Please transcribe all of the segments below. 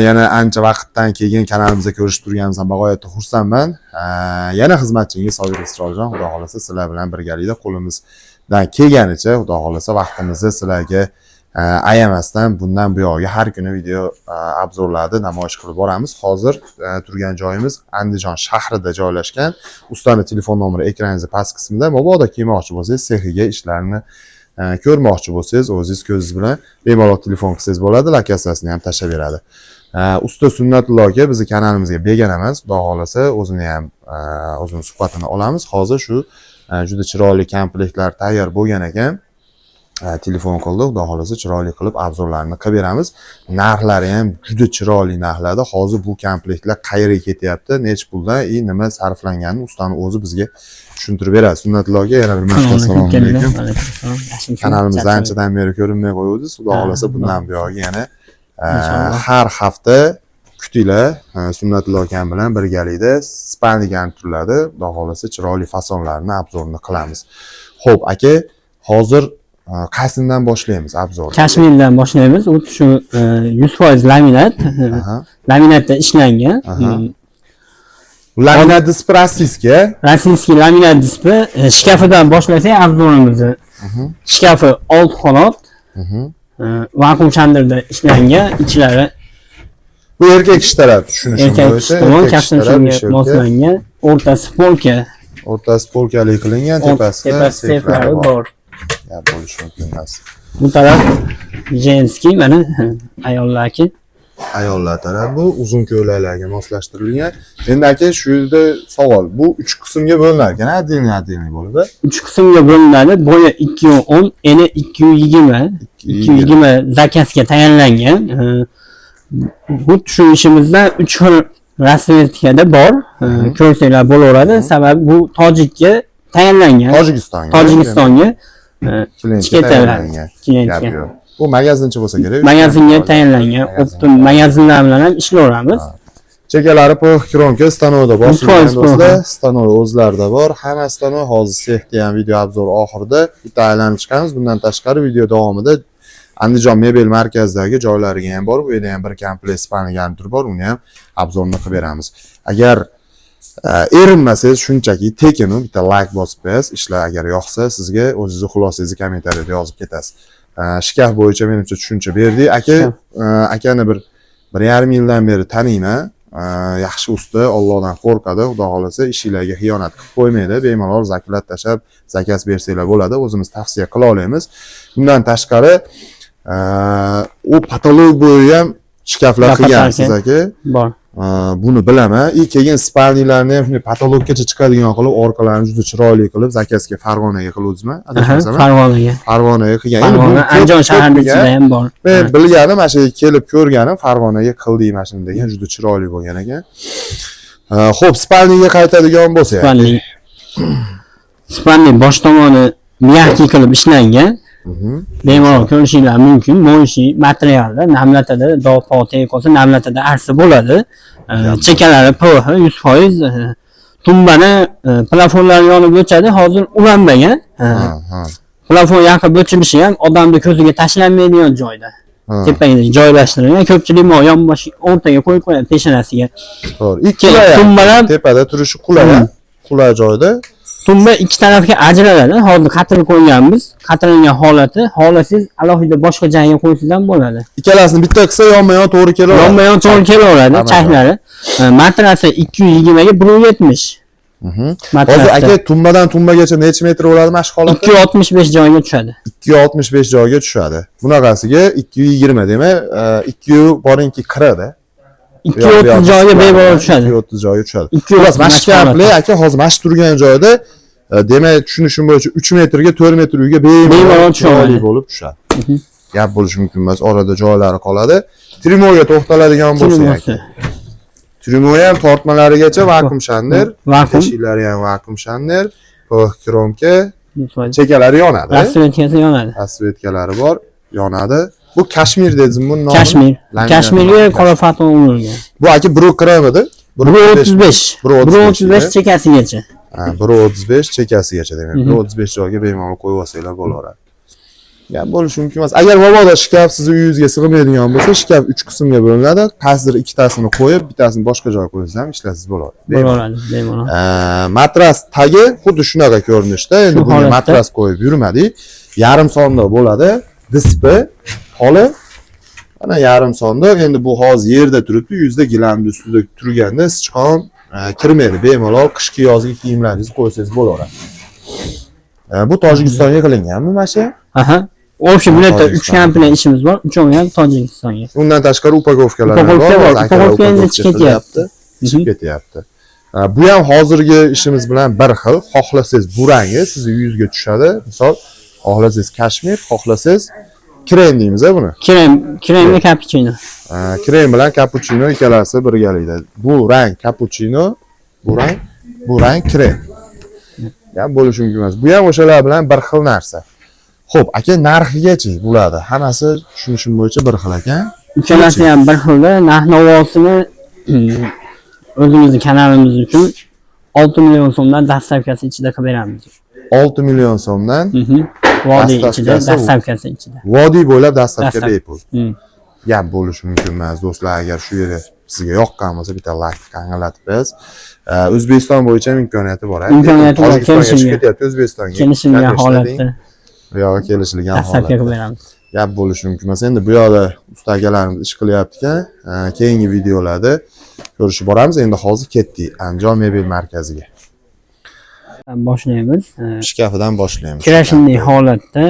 Yana ancha vaqtdan keyin kanalimizda ko'rishib turganimizdan bag'oyatda xursandman. Yana xizmatchingiz Sobir Isroiljon, xudo xolasa sizlar bilan birgalikda qo'limizdan kelganicha, xudo xolasa vaqtimizni sizlarga ayamasdan bundan buyog'iga har kuni video obzorlarni namoyish qilib boramiz. Hozir turgan joyimiz Andijon shahrida joylashgan. Ustani telefon nomeri ekraningizning past qismida. Mabodo kelmoqchi bo'lsangiz, sexiga ishlarini ko'rmoqchi bo'lsangiz, o'zingiz ko'zingiz bilan bemalol telefon qilsangiz bo'ladi, lokatsiyasini ham tashlab beradi. Usta Sunnatullo aka bizni kanalimizga begona emas, xudo xolasa o'zini ham o'zini suhbatini olamiz. Hozir shu juda chiroyli komplektlar tayyor bo'lgan ekan. Telefon qildi, xudo xolasa chiroyli qilib obzorlarini qilib beramiz. Narxlari ham juda chiroyli narxlarda. Hozir bu komplektlar qayerga ketyapti, nech puldan, nima sarflanganini ustaning o'zi bizga tushuntirib beradi. Sunnatullo aka, yana bir marta assalomu alaykum. Kanalimizda anchadan beri ko'rinmay qo'yuvdik. Xudo xolasa bundan buyog'iga yana har hafta kutinglar. Sunnatullo aka bilan birgalikda spalnigan turladi. Xudo xolasa chiroyli fasonlarni obzorini qilamiz. Xo'p, aka, hozir qaysidan boshlaymiz obzorni? Kashmirdan boshlaymiz. U shu 100% laminat. Laminatda ishlangan. Laminat displey rossiyskiy. Rossiyskiy laminat displey. Shkafidan boshlasak obzorimizni. Shkafi old xonat. Vakuum chandirda ishlangan, ichlari. Bu erkak kishi taraf tushunishim bo'yicha. Erkak kishi moslangan. O'rtasi polka. O'rtasi polkali qilingan, tepasida seyflari bor. Ya bo'lishi mumkin emas. Bu taraf jenskiy, mana ayollarki. Ayollar taraf bu uzun ko'ylaklarga moslashtirilgan. Endi aka, shu yerda savol. Bu 3 qismga bo'linar ekan, atdilni bo'lib. 3 qismga bo'linadi. Bo'yi 210, eni 220. 220 zakazga tayinlangan. Bu tushunishimizda 3 xil rasvetkada bor. Ko'rsanglar bo'laveradi. Sababi bu tojikka tayinlangan. Tojikistonga tayinlangan. Bu magazinchi bo'lsa kerak. Magazinga tayinlangan. Optim magazinlar bilan ham ishlayveramiz. Chekalari po'xkronka stanovda bor. Do'stlar, stanov o'zlarida bor. Hamma stanov hozir sexda ham video obzor oxirida bitta aylanib chiqamiz. Bundan tashqari video davomida Andijon mebel markazidagi joylariga ham bor. Bu yerda ham bir komplekt spalnigan tur bor. Uni ham obzorni qilib beramiz. Agar erinmasangiz, shunchaki tekin bitta like bosib qo'yasiz. Ishlar agar yoqsa, sizga o'zingizni xulosangizni kommentariyada yozib ketasiz. Shkaf bo'yicha menimcha tushuncha berdik. Akani bir 1,5 yildan beri taniyman. Yaxshi usta, Allohdan qo'rqadi. Xudo xolasa ishingizga xiyonat qilib qo'ymaydi. Bemalol zaklat tashab, zakaz bersanglar bo'ladi. O'zimiz tavsiya qila olamiz. Bundan tashqari u patolog bo'yi ham shkaflar qilgansiz aka. Bor. Buni bilaman. Keyin spalnilarni ham shunday patologgacha chiqadigan qilib, orqalarini juda chiroyli qilib zakazga Farg'onaga qiluvdingizmi? Farg'onaga qilgan. Andijon shahrida ichida ham bor. Men bilganim, mana shu kelib ko'rganim, Farg'onaga qildik mana shunday degan juda chiroyli bo'lgan ekan. Xo'p, spalniga qaytadigan bo'lsak. Spalni bosh tomoni miyaki qilib ishlangan. Bemalol ko'rishinglar mumkin. Mo'yishi materialda namlatadi, dog'-poti qolsa namlatadi arsi bo'ladi. Chekalari PVH 100%. Tumbani plafonlar yonib o'chadi. Hozir ulanmagan. Plafon yaqin o'chilishi ham odamning ko'ziga tashlanmaydigan joyda. Tepaga joylashtirilgan. Ko'pchilik yonbosh o'rtaga qo'yib qo'yadi peshanasiga. To'g'ri. Ikkala tumbalar tepada turishi qulay joyda. Tumba ikki tarafga ajraladi. Hozir qatirib qo'yganmiz. Qatirilgan holati, xohlasangiz alohida boshqa joyga qo'ysangiz ham bo'ladi. Ikkalasini bitta qilsa yonma-yon to'g'ri kelaveradi. Yonma-yon to'g'ri kelaveradi chaklari. Matrasi 220 ga 170. Hozir aka tumbadan tumbagacha necha metr bo'ladi mana shu holatda? 265 joyga tushadi. 265 joyga tushadi. Bunaqasiga 220 demak, 2 boringki kiradi. 230 joyga bemalol tushadi. 230 joyga tushadi. Xullas, mana shu komplet aka hozir mana shu turgan joyda demak, tushunishim bo'yicha 3 metrga 4 metr uyga bemalol chiroyli bo'lib tushadi. Gap bo'lishi mumkin emas, orada joylari qoladi. Trimoga to'xtaladigan bo'lsak aka. Trimo ham tortmalarigacha vakuum shandir, eshiklari ham vakuum shandir, po'xkronka, chekalari yonadi. Rasvetkasi yonadi. Rasvetkalari bor, yonadi. Bu Kashmir dedingizmi buni nomi? Kashmir. Kashmirga qora faton urilgan. Bu aka 1 gram edi. 135. 135 chekasigacha. 135 chekasigacha demak. 135 joyga bemalol qo'yib olsanglar bo'laveradi. Gap bo'lishi mumkin emas. Agar mabodo shkaf sizni uyingizga sig'maydigan bo'lsa, shkaf 3 qismga bo'linadi. Qaysidir ikkitasini qo'yib, bittasini boshqa joyga qo'ysangiz ham ishlasiz bo'ladi. Bo'laveradi, bemalol. Matras tagi xuddi shunaqa ko'rinishda. Endi bunga matras qo'yib yurmadik. Yarim sonda bo'ladi. Displey holi mana yarim sonda. Endi bu hozir yerda turibdi, yuzda gilamni ustida turganda sichqon kirmaydi. Bemalol qishki yozgi kiyimlaringizni qo'ysangiz bo'laveradi. Bu Tojikistonga qilinganmi mana shu? Aha. O'sha biletda 3 kompaniya ishimiz bor. Uchovi ham Tojikistonga. Undan tashqari upakovkalar bor. Upakovka endi ketyapti. Chiqib ketyapti. Bu ham hozirgi ishimiz bilan bir xil. Xohlasangiz bu rangi sizni yuzga tushadi. Misol, xohlasangiz kashmir, xohlasangiz krem deymiz buni. Krem va cappuccino. Krem bilan cappuccino ikkalasi birgalikda. Bu rang cappuccino, bu rang krem. Ham bo'lishi mumkin emas. Bu ham o'shalar bilan bir xil narsa. Xo'p, aka narxigachi bo'ladi. Hammasi tushunishim bo'yicha bir xil ekan. Uchalasi ham bir xilda. Narx-navosini o'zimizning kanalimiz uchun 6 million so'mdan dastavkasi ichida qilib beramiz. 6 million so'mdan vodiy ichida, dastavkasi ichida. Vodiy bo'ylab dastavka bepul. Gap bo'lishi mumkin emas do'stlar. Agar shu yerda sizga yoqqan bo'lsa, bitta like qangalatib biz. O'zbekiston bo'yicha ham imkoniyati bor. Imkoniyati bor, kelishilgan O'zbekistonga. Kelishilgan holatda. Bu yoqqa kelishilgan dastavka qilib beramiz. Gap bo'lishi mumkin emas. Endi bu yoqda usta akalarimiz ish qilyapti ekan. Keyingi videolarda ko'rishib boramiz. Endi hozir ketdik Andijon mebel markaziga. Boshlaymiz. Shkafidan boshlaymiz. Kirashinli holatda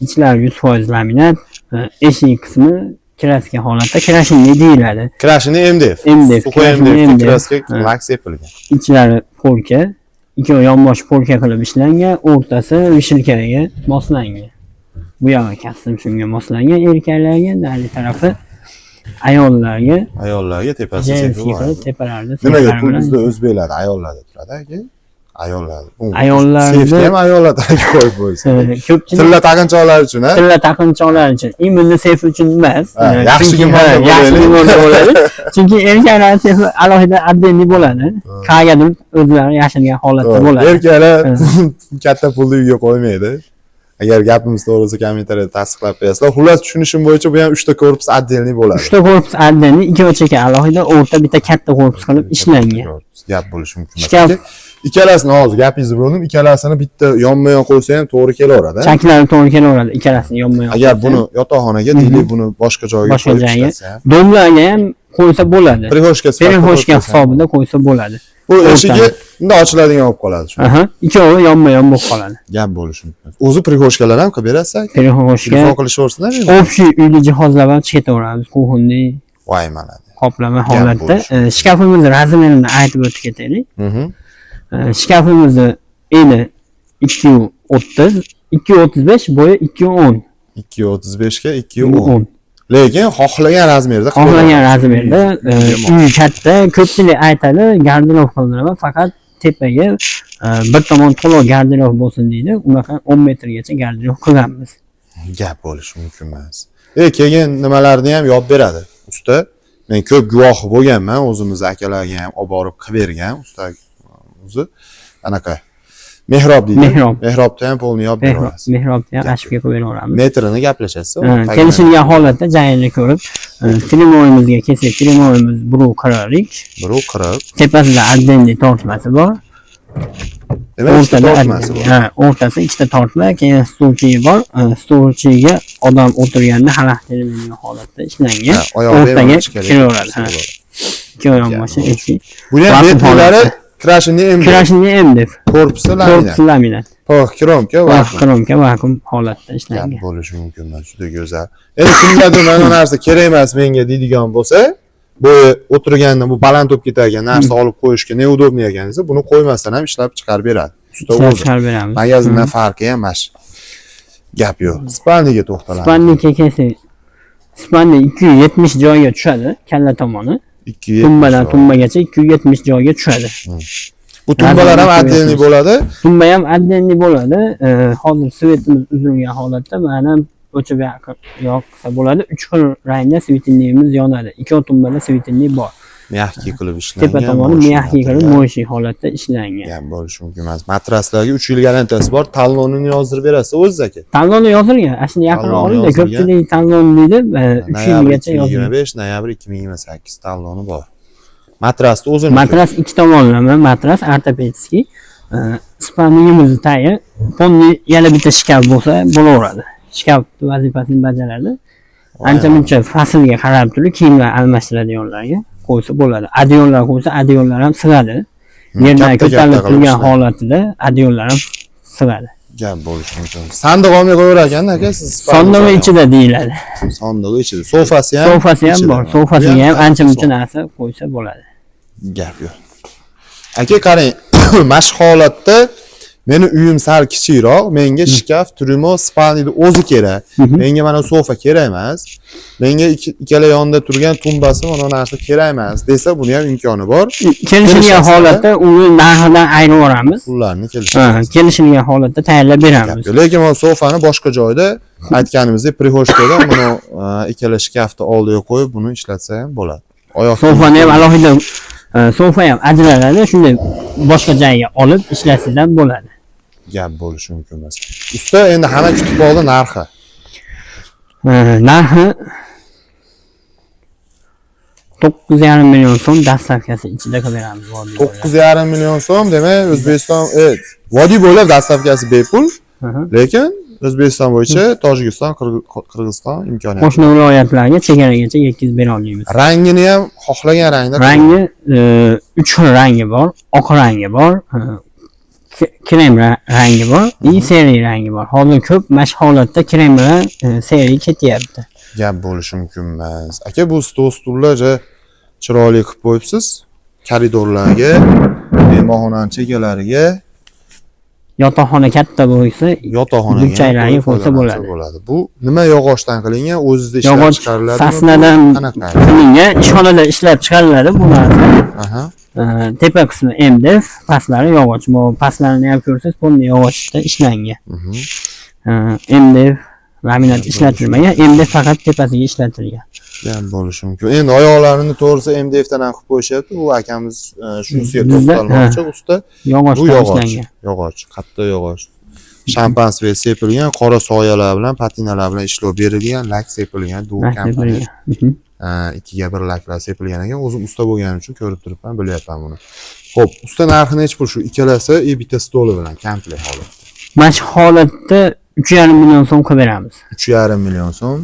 ichlari 100% laminat, eshik qismi kraska holatda kirashinli deyiladi. Krashini MDF. Suqoy MDF kraska laks sepilgan. Ichlari polka, ikkovi yonbosh polka qilib ishlangan, o'rtasi vishilkaga moslangan. Bu yog'i kastim shunga moslangan, erkaklarga, narigi tarafi ayollarga tepasida sepilgan. Tepalarida nimaga pul bizda o'zbeklarda ayollarda turadi aka? Ayollarda ham ayollar tarafiga qo'yib qo'ysa. Ko'pchilik tilla taqinchoqlar uchun, ha? Tilla taqinchoqlar uchun. Imonni seyf uchun emas. Yaxshi bo'ladi. Chunki erkaklar seyfi alohida addenli bo'ladi. Qayergadir o'zlari yashiringan holatda bo'ladi. Erkaklar katta pulni uyga qo'ymaydi. Agar gapimiz to'g'ri bo'lsa kommentariyada tasdiqlab qo'yasizlar. Xullas tushunishim bo'yicha bu ham 3 ta korpus addenli bo'ladi. 3 ta korpus addenli, 2 cheka alohida, o'rta bitta katta korpus qilib ishlangan. Gap bo'lishi mumkin. Ikkalasini hozir gapingizni bo'ldim. Ikkalasini bitta yonma-yon qo'ysa ham to'g'ri kelaveradi. Shaklari to'g'ri kelaveradi ikkalasini yonma-yon. Agar buni yotoqxonaga deylik, buni boshqa joyga qo'yib ishlasa ham, domlarga ham qo'ysa bo'ladi. Prihoshka hisobida qo'ysa bo'ladi. Bu eshigi bunday ochiladigan bo'lib qoladi shu. Ikkovi yonma-yon bo'lib qoladi. Gap bo'lishi mumkin. O'zi prihoshkalar ham qilib berasiz? Prihoshka telefon qilishaversinlar. Общий uyli jihozlar bilan chetaveramiz. Kuxunli voy maladi. Qoplama holatda. Shkafimizni razmerini aytib o'tib ketaylik. Shkafimizni eni 230, 235, bo'yi 210. 235 ga 210. Lekin xohlagan razmerda uy katta, ko'pchilik aytadi, garderob qildiraman, faqat tepaga bir tomon to'liq garderob bo'lsin deydi. Unaqa 10 metrgacha garderob qilamiz. Gap bo'lishi mumkin emas. Keyin nimalarni ham yopib beradi usta. Men ko'p guvohi bo'lganman, o'zimiz akalarga ham olib borib qilib bergan usta o'zi. Anaqa mehrob deydi. Mehrobda ham polni yopib beramiz. Mehrobda ham ashbga qo'yib beramiz. Metrini gaplashasiz. Kelishilgan holatda jayini ko'rib, trimoyimizga kelsak, trimoyimiz 1.40. 1.40. Tepasida addenli tortmasi bor. O'rtada tortmasi bor. O'rtasi ikkita tortma, keyin stulchiga bor. Stulchiga odam o'tirganda xalaqtiradigan holatda ishlangan. O'rtaga kiraveradi. Ikki oyoq boshi eshik. Bu ham betlari Krashinli MDF. Korpusi laminat. Kromka vakuum holatda ishlangan. Bo'lishi mumkin emas, juda go'zal. Endi kimgadir mana narsa kerak emas menga deydigan bo'lsa, bu o'tirganda bu baland bo'lib ketadigan narsa olib qo'yishga neudobniy ekaningizda, buni qo'ymasdan ham ishlab chiqarib beradi. Usta o'zi. Chiqarib beramiz. Magazindan farqi ham mana shu. Gap yo'q. Spanniga to'xtalamiz. Spanniga kelsak, spanni 270 joyga tushadi, kalla tomoni. Tumbadan tumbagacha 270 joyga tushadi. Bu tumbalar ham addenli bo'ladi. Tumba ham addenli bo'ladi. Hozir svetimiz uzilgan holatda mana o'chib yoqsa bo'ladi. 3 xil rangda svetinligimiz yonadi. 2 tumbada svetinlik bor. mягкий qilib ishlangan. Tepa tomoni moshi mягкий qilib material. moshi holatda ishlangan. Ham bo'lishi mumkin emas. Matraslarga 3 yil garantiyasi bor. Talonini yozdirib berasiz o'zingiz aka. Tanlovni yozilgan. Ashuni yaqinroq Tanlovni olinda yozilgan. ko'pchilik tanlov deydi, 3 yilgacha yozilgan. 2025, noyabr 2028 taloni bor. Matrasni o'zini. Matras ikki tomonlama matras ortopedskiy. Spaniyimiz tagi, ponni yana bitta shkaf bo'lsa bo'laveradi. Shkaf vazifasini bajaradi. Ancha muncha faslga qarab turib kiyimlar almashtiradiganlarga qo'ysa bo'ladi. Adyollar qo'ysa adyollar ham sig'adi. Yerdan ko'tarilib turgan holatida adyollar ham sig'adi. Gap bo'lishi mumkin. Sandiq olmay qo'yaverar ekan aka siz. Sondig'i ichida deyiladi. Sondig'i ichida. Sofasi ham. Sofasi ham bor. Sofasiga ham ancha muncha narsa qo'ysa bo'ladi. Gap yo'q. Aka qarang, mashq holatda meni uyim sal kichikroq, menga shkaf, trimo, spalniyni o'zi kerak. Menga mana sofa kerak emas. Menga ikkala yonida turgan tumbasi mana narsa kerak emas desa, buni ham imkoni bor. Kelishilgan holatda uni narxidan ayirib yuboramiz. Pullarni kelishamiz. Kelishilgan holatda tayyorlab beramiz. Lekin mana sofani boshqa joyda aytganimizdek prihoshkada buni ikkala shkafni oldiga qo'yib buni ishlatsa ham bo'ladi. Oyoq Sofani ham alohida sofa ham ajraladi, shunday boshqa joyga olib ishlatsangiz ham bo'ladi. Gap bo'lishi mumkin emas. Usta endi hamma kutib oldi narxi. Narxi 9,5 million so'm dastavkasi ichida qilib beramiz. 9,5 million so'm demak O'zbekiston, vodiy bo'ylab dastavkasi bepul. Lekin O'zbekiston bo'yicha Tojikiston, Qirg'iziston imkoniyati. Qo'shni viloyatlarga chegaragacha yetkazib bera olamiz. Rangini ham xohlagan rangda. Rangi 3 xil rangi bor. Oq rangi bor, krem rangi bor, seri rangi bor. Hozir ko'p mashq holatda krem bilan seri ketyapti. Gap bo'lishi mumkin emas. Aka bu stullar chiroyli qilib qo'yibsiz. Koridorlarga, mehmonxonaning chegalariga, yotoqxona katta bo'lsa, yotoqxonaga burchaklarga qo'ysa bo'ladi. Bu nima yog'ochdan qilingan? O'zingizda ishlab Yog'och chiqariladi. sasnadan qilingan, ishxonada ishlab chiqariladi bu narsa. Aha. Tepa qismi MDF, pastlari yog'och. Bu pastlarini ham ko'rsangiz, ponni yog'ochda ishlangan. MDF laminat ishlatilmagan, MDF faqat tepasiga ishlatilgan. Gap bo'lishi mumkin. Endi oyoqlarini to'g'risi MDF dan ham qilib qo'yishyapti. Bu akamiz shunisiga to'xtalmoqchi usta. Bu yog'och. Yog'och, qattiq yog'och. Shampansiya sepilgan, qora soyalar bilan, patinalar bilan ishlov berilgan, lak sepilgan, dual kompaniya. 2ga 1 laklar sepilgan ekan. O'zim usta bo'lganim uchun ko'rib turibman, bilyapman buni. Xo'p, usta narxi necha pul shu ikkalasi bitta stoli bilan komplekt holatda? Mashq holatda 3,5 million so'm qilib beramiz. 3,5 million so'm.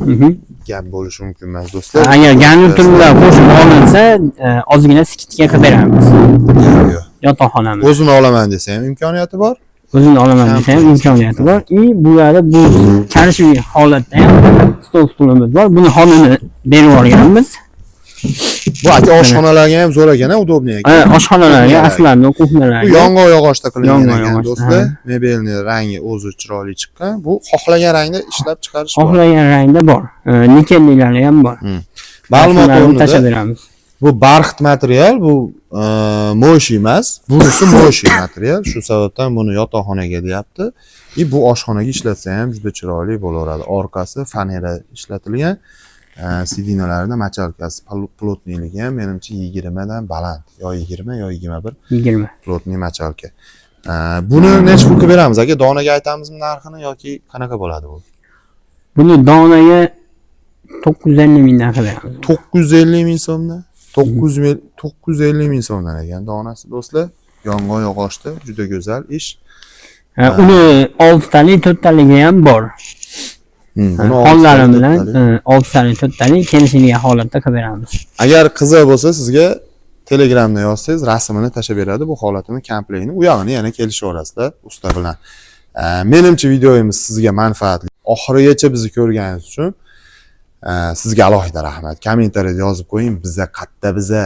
Gap bo'lishi mumkin emas do'stlar. Agar garniturlar qo'shib olinsa, ozgina skidga qilib beramiz. Yo'q. Yotoqxonamiz. O'zini olaman desa ham imkoniyati bor. O'zini olaman desa ham imkoniyati bor. Bularda bu karishli holatda ham stolimiz bor. Buni xonani berib yuborganmiz. Bu aka oshxonalarga ham zo'r ekan, udobniy ekan. Oshxonalarga, aslarni, kuxnalarga. Bu yong'oq yog'ochda qilingan ekan do'stlar. Mebelni rangi o'zi chiroyli chiqqan. Bu xohlagan rangda ishlab chiqarish bor. Xohlagan rangda bor. Nikelliklari ham bor. Ma'lumot o'rnida tashlab beramiz. Bu barxt material, bu moshi emas. Bunisi moshi material. Shu sababdan buni yotoqxonaga deyapti. Bu oshxonaga ishlatsa ham juda chiroyli bo'laveradi. Orqasi fanera ishlatilgan. Sidinalarida machalkasi, plotniyligi ham menimcha 20 dan baland. Yo 20 yo 21. 20. Plotniy machalka. Buni necha pul qilib beramiz aka? Donaga aytamizmi narxini yoki qanaqa bo'ladi bu? Buni donaga 950 mingdan qilib beramiz. 950 ming so'mdan? 950 ming so'mdan ekan donasi do'stlar. Yong'oq yog'ochda juda go'zal ish. Uni 6 talik, 4 taligi ham bor. Xollari bilan 6 talik, 4 talik kelishilgan holatda qilib beramiz. Agar qiziq bo'lsa sizga Telegramda yozsangiz rasmini tashlab beradi, bu holatini komplektini. U yog'ini yana kelishaverasizlar usta bilan. Menimcha videoyimiz sizga manfaatli. Oxirigacha bizni ko'rganingiz uchun sizga alohida rahmat. Kommentariyada yozib qo'ying, biza qatta biza.